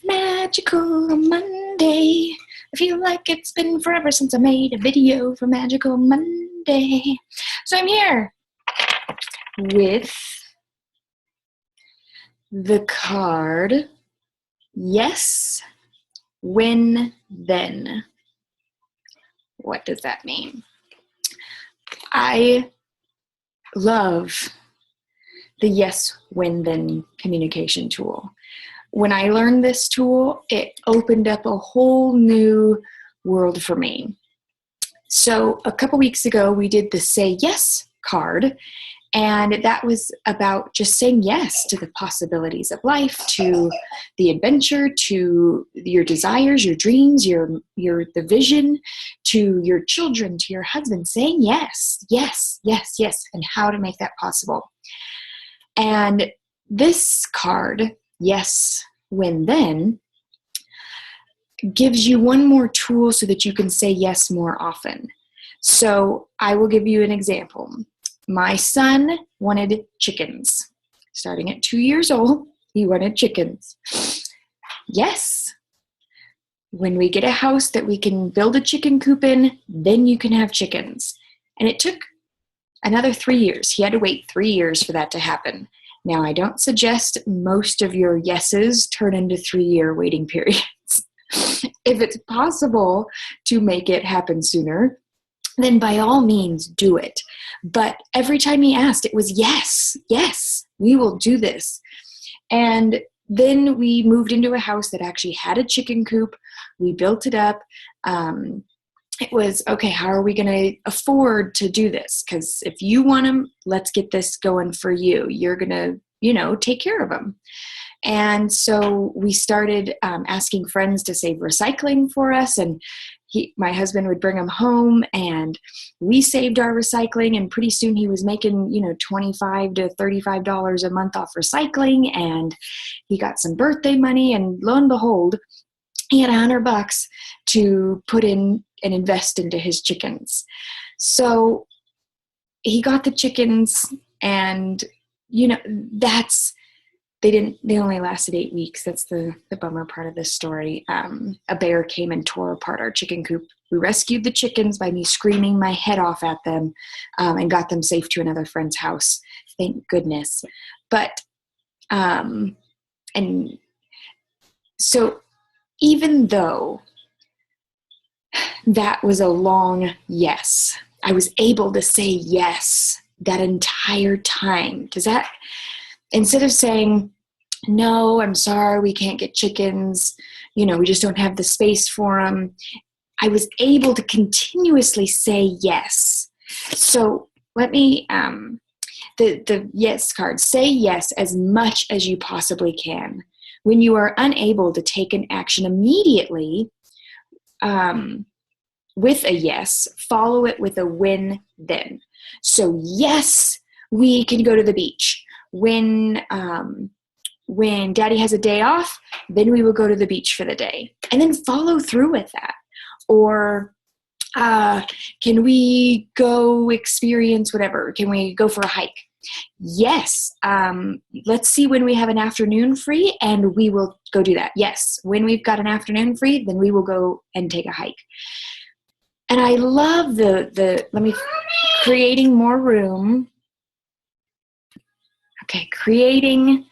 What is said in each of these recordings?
Magical Monday. I feel like it's been forever since I made a video for Magical Monday. So I'm here with the card, Yes, When, Then. What does that mean? I love the Yes, When, Then communication tool. When I learned this tool, it opened up a whole new world for me. So a couple weeks ago, we did the Say Yes card, and that was about just saying yes to the possibilities of life, to the adventure, to your desires, your dreams, the vision, to your children, to your husband, saying yes, yes, yes, yes, and how to make that possible. And this card, Yes, When, Then, gives you one more tool so that you can say yes more often. So I will give you an example. My son wanted chickens. Starting at 2 years old, he wanted chickens. Yes. When we get a house that we can build a chicken coop in, then you can have chickens. And it took another 3 years. He had to wait 3 years for that to happen. Now, I don't suggest most of your yeses turn into 3-year waiting periods. If it's possible to make it happen sooner, then by all means do it. But every time he asked, it was yes, yes, we will do this. And then we moved into a house that actually had a chicken coop. We built it up. It was, okay, how are we going to afford to do this? Because if you want them, let's get this going for you. You're going to, take care of them. And so we started asking friends to save recycling for us. And my husband would bring them home, and we saved our recycling. And pretty soon he was making, $25 to $35 a month off recycling. And he got some birthday money. And lo and behold, he had $100 to put in and invest into his chickens. So he got the chickens, and they only lasted 8 weeks. That's the bummer part of this story. A bear came and tore apart our chicken coop. We rescued the chickens by me screaming my head off at them, and got them safe to another friend's house. Thank goodness. But, and so even though that was a long yes, I was able to say yes that entire time. Instead of saying, no, I'm sorry, we can't get chickens, we just don't have the space for them, I was able to continuously say yes. So let me, the yes card, say yes as much as you possibly can. When you are unable to take an action immediately, with a yes, follow it with a when, then. So yes, we can go to the beach. When Daddy has a day off, then we will go to the beach for the day. And then follow through with that. Or can we go experience whatever? Can we go for a hike? Yes. Let's see when we have an afternoon free, and we will go do that. Yes. When we've got an afternoon free, then we will go and take a hike. And I love creating more room. Okay, creating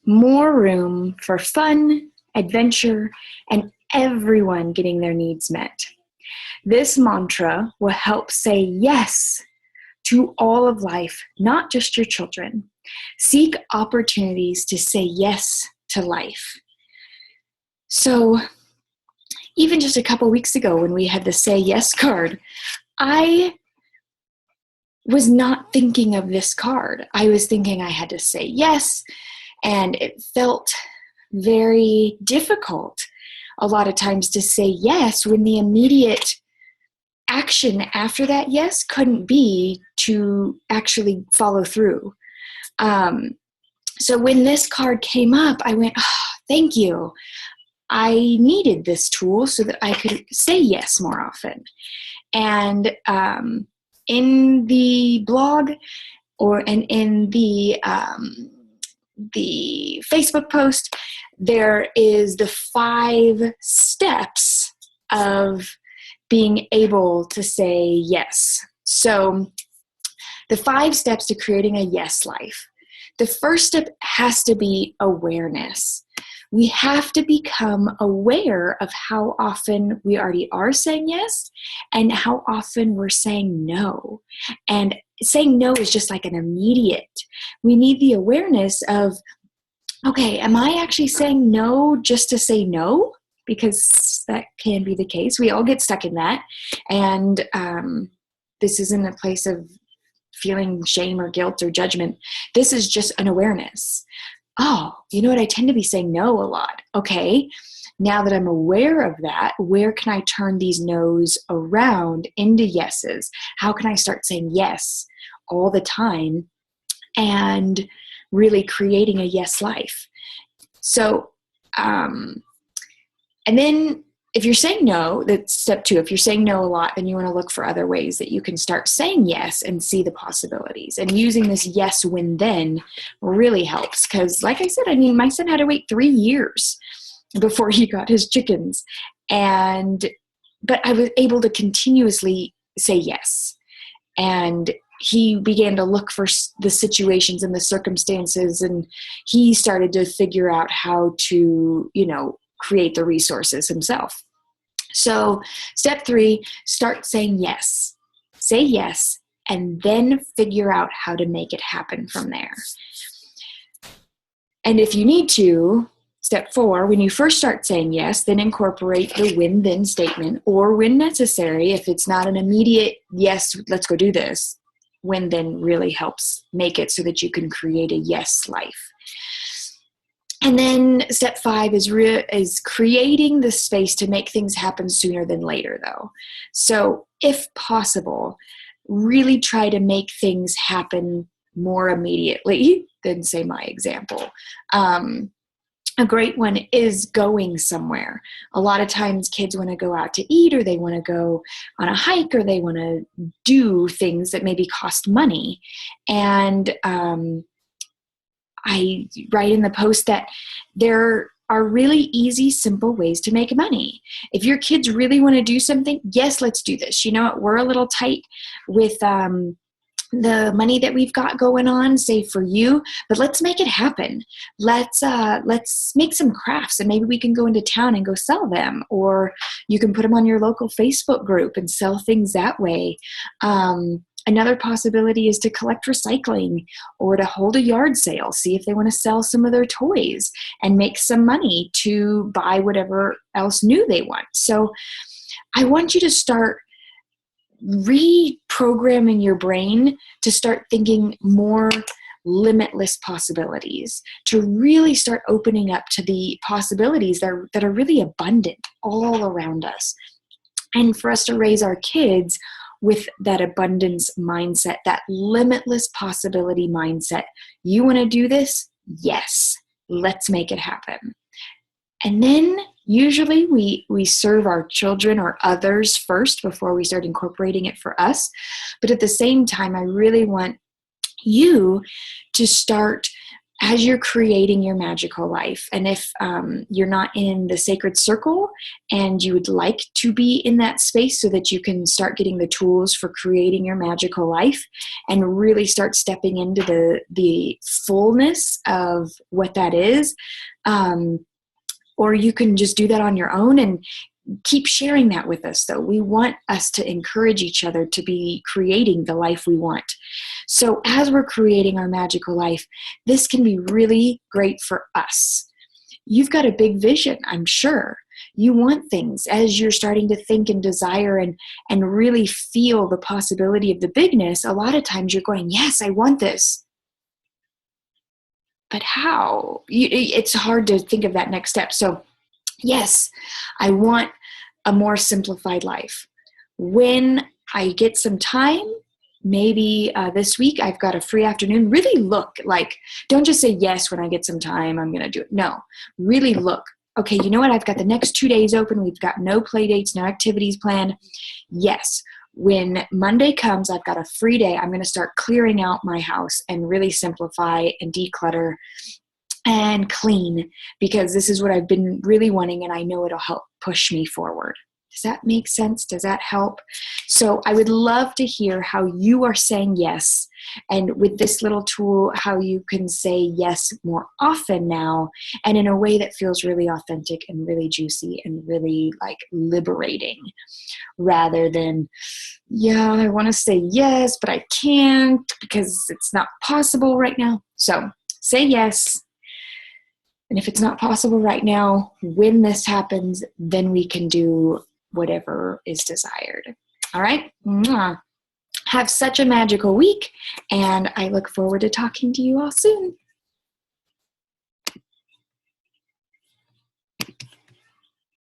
more room for fun, adventure, and everyone getting their needs met. This mantra will help say yes to all of life, not just your children. Seek opportunities to say yes to life. So even just a couple weeks ago when we had the Say Yes card, I was not thinking of this card. I was thinking I had to say yes, and it felt very difficult a lot of times to say yes when the immediate action after that yes couldn't be to actually follow through. So when this card came up, I went, oh, thank you. I needed this tool so that I could say yes more often. And in the blog and in the the Facebook post, there is the 5 steps of being able to say yes. So the 5 steps to creating a yes life. The first step has to be awareness. We have to become aware of how often we already are saying yes and how often we're saying no. And saying no is just like an immediate. We need the awareness of, okay, am I actually saying no just to say no? Because that can be the case. We all get stuck in that. And this isn't a place of feeling shame or guilt or judgment. This is just an awareness. Oh, you know what? I tend to be saying no a lot. Okay, now that I'm aware of that, where can I turn these no's around into yeses? How can I start saying yes all the time and really creating a yes life? So, and then if you're saying no, that's step 2. If you're saying no a lot, then you want to look for other ways that you can start saying yes and see the possibilities. And using this yes when then really helps. Because like I said, I mean, my son had to wait 3 years before he got his chickens. But I was able to continuously say yes. And he began to look for the situations and the circumstances, and he started to figure out how to, create the resources himself. So step 3, start saying yes. Say yes, and then figure out how to make it happen from there. And if you need to, step 4, when you first start saying yes, then incorporate the when-then statement, or when necessary, if it's not an immediate yes, let's go do this, when-then really helps make it so that you can create a yes life. And then step 5 is creating the space to make things happen sooner than later, though. So if possible, really try to make things happen more immediately than, say, my example. A great one is going somewhere. A lot of times kids want to go out to eat, or they want to go on a hike, or they want to do things that maybe cost money. And I write in the post that there are really easy, simple ways to make money. If your kids really want to do something, yes, let's do this. You know what? We're a little tight with the money that we've got going on, say for you, but let's make it happen. Let's make some crafts, and maybe we can go into town and go sell them, or you can put them on your local Facebook group and sell things that way. Another possibility is to collect recycling, or to hold a yard sale, see if they want to sell some of their toys and make some money to buy whatever else new they want. So I want you to start reprogramming your brain to start thinking more limitless possibilities, to really start opening up to the possibilities that are really abundant all around us. And for us to raise our kids with that abundance mindset, that limitless possibility mindset. You want to do this? Yes. Let's make it happen. And then usually we serve our children or others first before we start incorporating it for us. But at the same time, I really want you to start as you're creating your magical life. And if you're not in the sacred circle and you would like to be in that space so that you can start getting the tools for creating your magical life and really start stepping into the fullness of what that is, or you can just do that on your own and keep sharing that with us, though. We want us to encourage each other to be creating the life we want. So as we're creating our magical life, this can be really great for us. You've got a big vision, I'm sure. You want things as you're starting to think and desire and really feel the possibility of the bigness. A lot of times you're going, yes, I want this. But how? It's hard to think of that next step. So yes, I want a more simplified life. When I get some time, maybe this week I've got a free afternoon, really look, like, don't just say yes when I get some time, I'm going to do it. No, really look. Okay, you know what? I've got the next 2 days open. We've got no play dates, no activities planned. Yes, when Monday comes, I've got a free day. I'm going to start clearing out my house and really simplify and declutter and clean, because this is what I've been really wanting and I know it'll help push me forward. Does that make sense? Does that help? So I would love to hear how you are saying yes, and with this little tool, how you can say yes more often now, and in a way that feels really authentic and really juicy and really like liberating, rather than, yeah, I want to say yes, but I can't because it's not possible right now. So say yes. And if it's not possible right now, when this happens, then we can do whatever is desired. All right? Mwah. Have such a magical week, and I look forward to talking to you all soon.